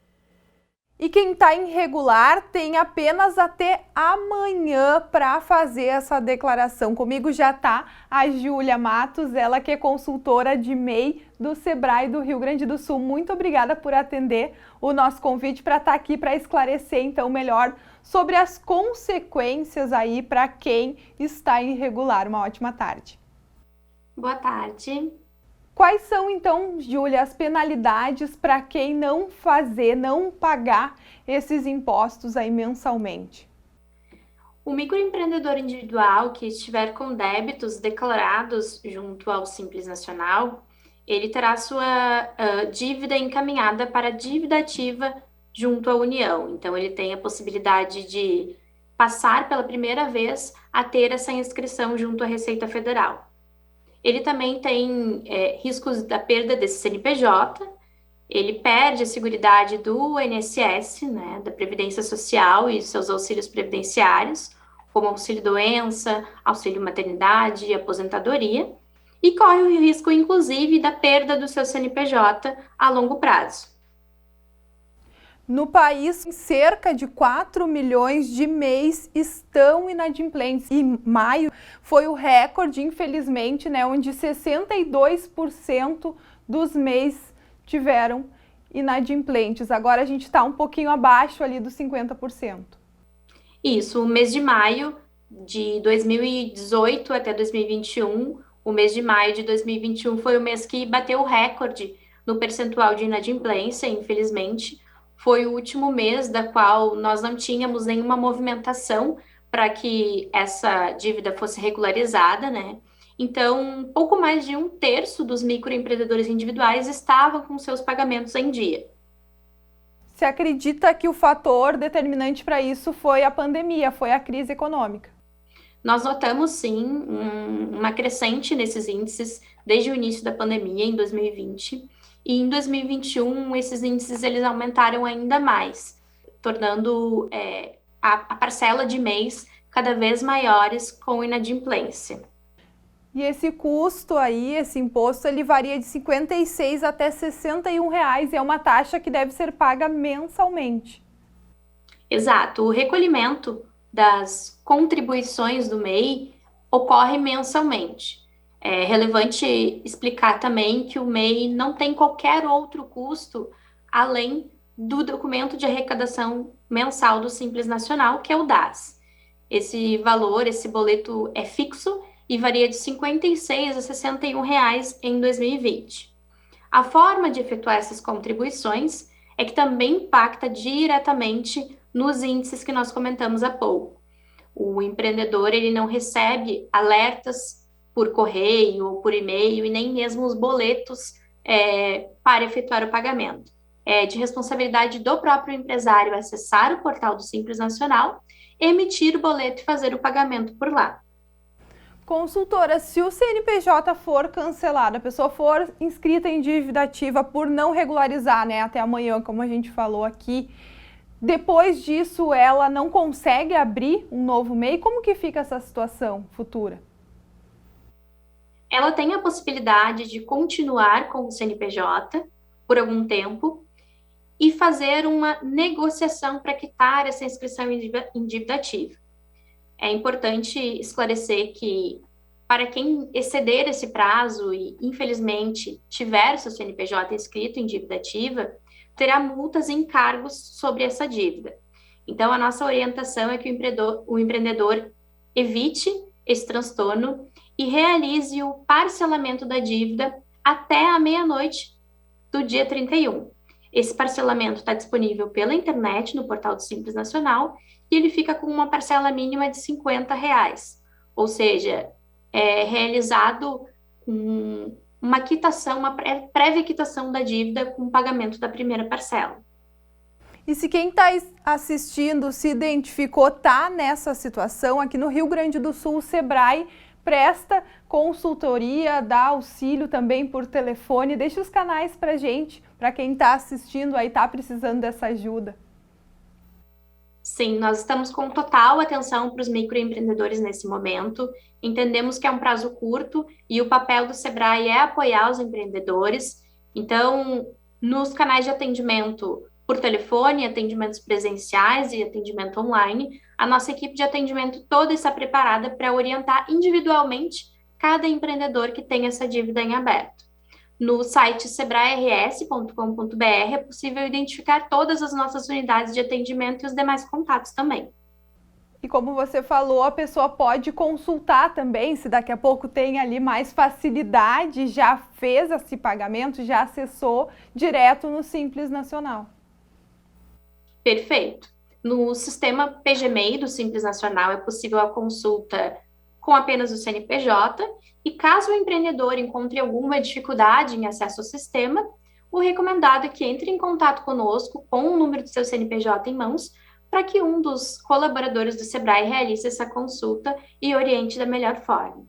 E quem está irregular tem apenas até amanhã para fazer essa declaração. Comigo já está a Júlia Matos, ela que é consultora de MEI do Sebrae do Rio Grande do Sul. Muito obrigada por atender o nosso convite para estar aqui para esclarecer então melhor sobre as consequências aí para quem está irregular. Uma ótima tarde. Boa tarde. Quais são, então, Júlia, as penalidades para quem não pagar esses impostos aí mensalmente? O microempreendedor individual que estiver com débitos declarados junto ao Simples Nacional, ele terá sua dívida encaminhada para dívida ativa junto à União. Então, ele tem a possibilidade de passar pela primeira vez a ter essa inscrição junto à Receita Federal. Ele também tem riscos da perda desse CNPJ, ele perde a seguridade do INSS, né, da Previdência Social e seus auxílios previdenciários, como auxílio-doença, auxílio-maternidade e aposentadoria, e corre o risco, inclusive, da perda do seu CNPJ a longo prazo. No país, cerca de 4 milhões de MEIs estão inadimplentes. E maio foi o recorde, infelizmente, né, onde 62% dos MEIs tiveram inadimplentes. Agora a gente está um pouquinho abaixo ali dos 50%. Isso, o mês de maio de 2018 até 2021, o mês de maio de 2021 foi o mês que bateu o recorde no percentual de inadimplência, infelizmente. Foi o último mês da qual nós não tínhamos nenhuma movimentação para que essa dívida fosse regularizada, né? Então, pouco mais de 1/3 dos microempreendedores individuais estavam com seus pagamentos em dia. Você acredita que o fator determinante para isso foi a pandemia, foi a crise econômica? Nós notamos, sim, uma crescente nesses índices desde o início da pandemia, em 2020, e em 2021 esses índices eles aumentaram ainda mais, tornando a parcela de MEIs cada vez maiores com inadimplência. E esse custo aí, esse imposto, ele varia de R$ 56 até R$ 61 reais, e é uma taxa que deve ser paga mensalmente. Exato, o recolhimento das contribuições do MEI ocorre mensalmente. É relevante explicar também que o MEI não tem qualquer outro custo além do documento de arrecadação mensal do Simples Nacional, que é o DAS. Esse valor, esse boleto é fixo e varia de R$ 56 a R$ 61 reais em 2020. A forma de efetuar essas contribuições é que também impacta diretamente nos índices que nós comentamos há pouco. O empreendedor ele não recebe alertas por correio ou por e-mail e nem mesmo os boletos para efetuar o pagamento. É de responsabilidade do próprio empresário acessar o portal do Simples Nacional, emitir o boleto e fazer o pagamento por lá. Consultora, se o CNPJ for cancelado, a pessoa for inscrita em dívida ativa por não regularizar, né, até amanhã, como a gente falou aqui, depois disso ela não consegue abrir um novo MEI? Como que fica essa situação futura? Ela tem a possibilidade de continuar com o CNPJ por algum tempo e fazer uma negociação para quitar essa inscrição em dívida ativa. É importante esclarecer que, para quem exceder esse prazo e, infelizmente, tiver seu CNPJ inscrito em dívida ativa, terá multas e encargos sobre essa dívida. Então, a nossa orientação é que o empreendedor evite esse transtorno e realize o parcelamento da dívida até a meia-noite do dia 31. Esse parcelamento está disponível pela internet, no portal do Simples Nacional, e ele fica com uma parcela mínima de R$ 50 reais. Ou seja, é realizado uma quitação, uma prévia quitação da dívida com o pagamento da primeira parcela. E se quem está assistindo se identificou, está nessa situação, aqui no Rio Grande do Sul, o Sebrae presta consultoria, dá auxílio também por telefone. Deixa os canais para gente, para quem está assistindo aí, está precisando dessa ajuda. Sim, nós estamos com total atenção para os microempreendedores nesse momento. Entendemos que é um prazo curto e o papel do Sebrae é apoiar os empreendedores. Então, nos canais de atendimento por telefone, atendimentos presenciais e atendimento online, a nossa equipe de atendimento toda está preparada para orientar individualmente cada empreendedor que tem essa dívida em aberto. No site sebrae-rs.com.br é possível identificar todas as nossas unidades de atendimento e os demais contatos também. E como você falou, a pessoa pode consultar também, se daqui a pouco tem ali mais facilidade, já fez esse pagamento, já acessou direto no Simples Nacional. Perfeito. No sistema PGMEI do Simples Nacional é possível a consulta com apenas o CNPJ e caso o empreendedor encontre alguma dificuldade em acesso ao sistema, o recomendado é que entre em contato conosco com o número do seu CNPJ em mãos para que um dos colaboradores do Sebrae realize essa consulta e oriente da melhor forma.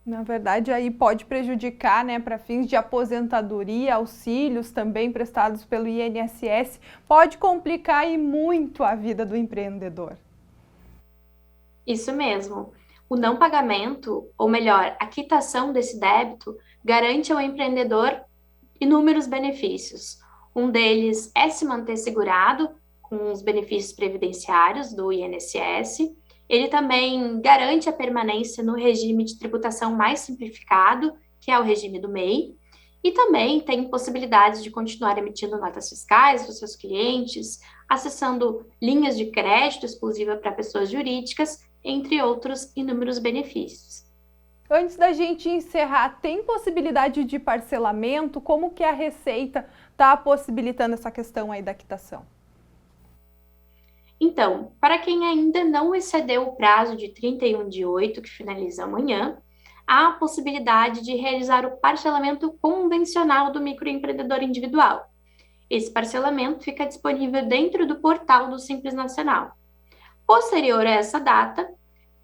Na verdade, aí pode prejudicar, né, para fins de aposentadoria, auxílios também prestados pelo INSS, pode complicar e muito a vida do empreendedor. Isso mesmo. O não pagamento, ou melhor, a quitação desse débito, garante ao empreendedor inúmeros benefícios. Um deles é se manter segurado com os benefícios previdenciários do INSS. Ele também garante a permanência no regime de tributação mais simplificado, que é o regime do MEI, e também tem possibilidades de continuar emitindo notas fiscais para os seus clientes, acessando linhas de crédito exclusiva para pessoas jurídicas, entre outros inúmeros benefícios. Antes da gente encerrar, tem possibilidade de parcelamento? Como que a Receita está possibilitando essa questão aí da quitação? Então, para quem ainda não excedeu o prazo de 31/8, que finaliza amanhã, há a possibilidade de realizar o parcelamento convencional do microempreendedor individual. Esse parcelamento fica disponível dentro do portal do Simples Nacional. Posterior a essa data,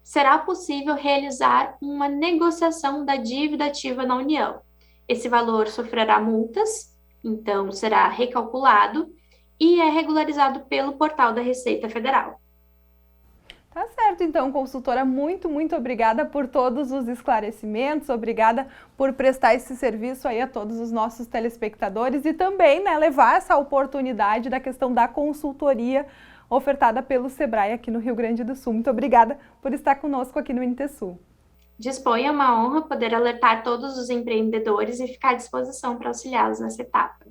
será possível realizar uma negociação da dívida ativa na União. Esse valor sofrerá multas, então será recalculado e é regularizado pelo portal da Receita Federal. Tá certo, então, consultora, muito obrigada por todos os esclarecimentos, obrigada por prestar esse serviço aí a todos os nossos telespectadores e também, né, levar essa oportunidade da questão da consultoria ofertada pelo Sebrae aqui no Rio Grande do Sul. Muito obrigada por estar conosco aqui no NTSul. Dispõe, é uma honra poder alertar todos os empreendedores e ficar à disposição para auxiliá-los nessa etapa.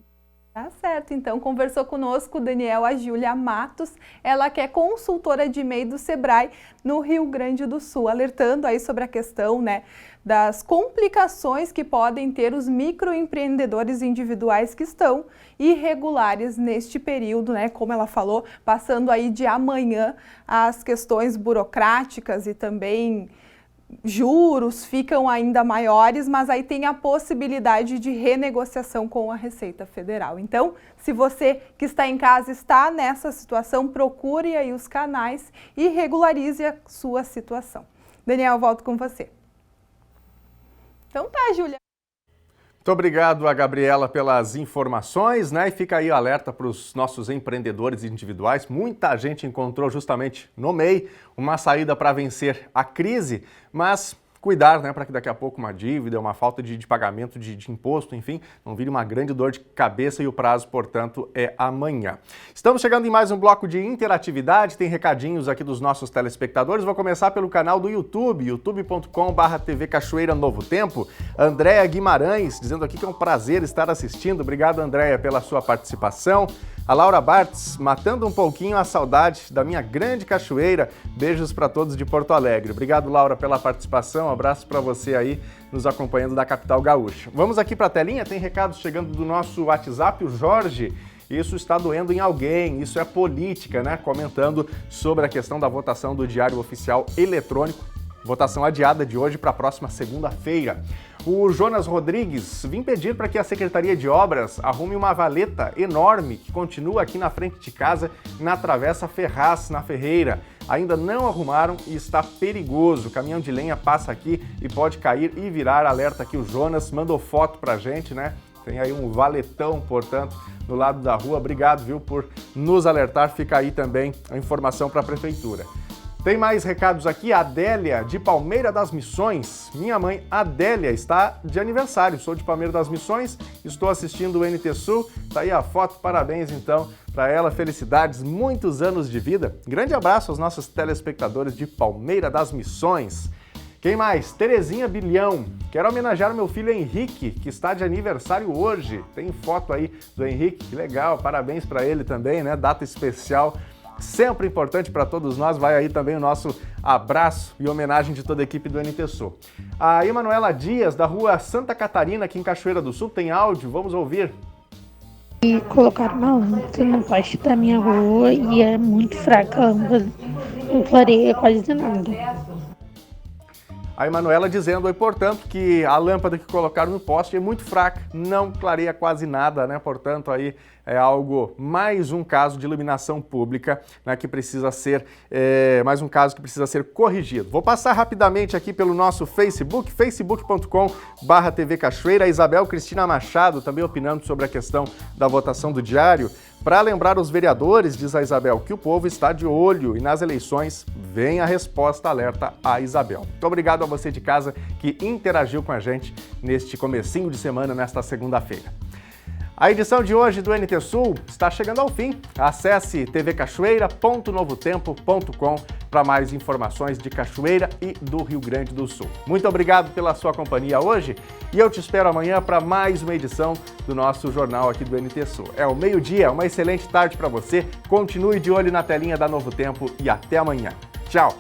Tá certo, então conversou conosco Daniela Júlia Matos, ela que é consultora de MEI do Sebrae no Rio Grande do Sul, alertando aí sobre a questão, né, das complicações que podem ter os microempreendedores individuais que estão irregulares neste período, né, como ela falou, passando aí de amanhã as questões burocráticas e também juros ficam ainda maiores, mas aí tem a possibilidade de renegociação com a Receita Federal. Então, se você que está em casa está nessa situação, procure aí os canais e regularize a sua situação. Daniel, eu volto com você. Então tá, Júlia. Muito obrigado a Gabriela pelas informações, né? E fica aí o alerta para os nossos empreendedores individuais. Muita gente encontrou justamente no MEI uma saída para vencer a crise, mas cuidar, né, para que daqui a pouco uma dívida, uma falta de pagamento de imposto, enfim, não vire uma grande dor de cabeça e o prazo, portanto, é amanhã. Estamos chegando em mais um bloco de interatividade, tem recadinhos aqui dos nossos telespectadores. Vou começar pelo canal do YouTube, youtube.com/TV Cachoeira Novo Tempo. Andréia Guimarães, dizendo aqui que é um prazer estar assistindo. Obrigado, Andréia, pela sua participação. A Laura Bartz, matando um pouquinho a saudade da minha grande cachoeira. Beijos para todos de Porto Alegre. Obrigado, Laura, pela participação. Um abraço para você aí, nos acompanhando da capital gaúcha. Vamos aqui para a telinha, tem recados chegando do nosso WhatsApp. O Jorge, isso está doendo em alguém, isso é política, né? Comentando sobre a questão da votação do Diário Oficial Eletrônico. Votação adiada de hoje para a próxima segunda-feira. O Jonas Rodrigues, vim pedir para que a Secretaria de Obras arrume uma valeta enorme que continua aqui na frente de casa, na Travessa Ferraz, na Ferreira. Ainda não arrumaram e está perigoso. O caminhão de lenha passa aqui e pode cair e virar. Alerta aqui, o Jonas mandou foto pra gente, né? Tem aí um valetão, portanto, no lado da rua. Obrigado, viu, por nos alertar. Fica aí também a informação para a Prefeitura. Tem mais recados aqui, a Adélia, de Palmeira das Missões. Minha mãe, Adélia, está de aniversário. Sou de Palmeira das Missões, estou assistindo o NTSul. Tá aí a foto, parabéns então para ela, felicidades, muitos anos de vida. Grande abraço aos nossos telespectadores de Palmeira das Missões. Quem mais? Terezinha Bilhão. Quero homenagear o meu filho Henrique, que está de aniversário hoje. Tem foto aí do Henrique, que legal, parabéns para ele também, né? Data especial. Sempre importante para todos nós, vai aí também o nosso abraço e homenagem de toda a equipe do NTSul. A Emanuela Dias, da rua Santa Catarina, aqui em Cachoeira do Sul, tem áudio, vamos ouvir. E colocaram uma lâmpada no poste da minha rua e é muito fraca a lâmpada, não clareia quase nada. A Emanuela dizendo aí, portanto, que a lâmpada que colocaram no poste é muito fraca, não clareia quase nada, né? Portanto, aí é algo, mais um caso de iluminação pública, né, que precisa ser, mais um caso que precisa ser corrigido. Vou passar rapidamente aqui pelo nosso Facebook, facebook.com/TV Cachoeira. A Isabel Cristina Machado também opinando sobre a questão da votação do diário. Para lembrar os vereadores, diz a Isabel, que o povo está de olho e nas eleições vem a resposta, alerta a Isabel. Muito obrigado a você de casa que interagiu com a gente neste comecinho de semana, nesta segunda-feira. A edição de hoje do NTSul está chegando ao fim. Acesse tvcachoeira.novotempo.com para mais informações de Cachoeira e do Rio Grande do Sul. Muito obrigado pela sua companhia hoje e eu te espero amanhã para mais uma edição do nosso jornal aqui do NTSul. É o meio-dia, uma excelente tarde para você. Continue de olho na telinha da Novo Tempo e até amanhã. Tchau!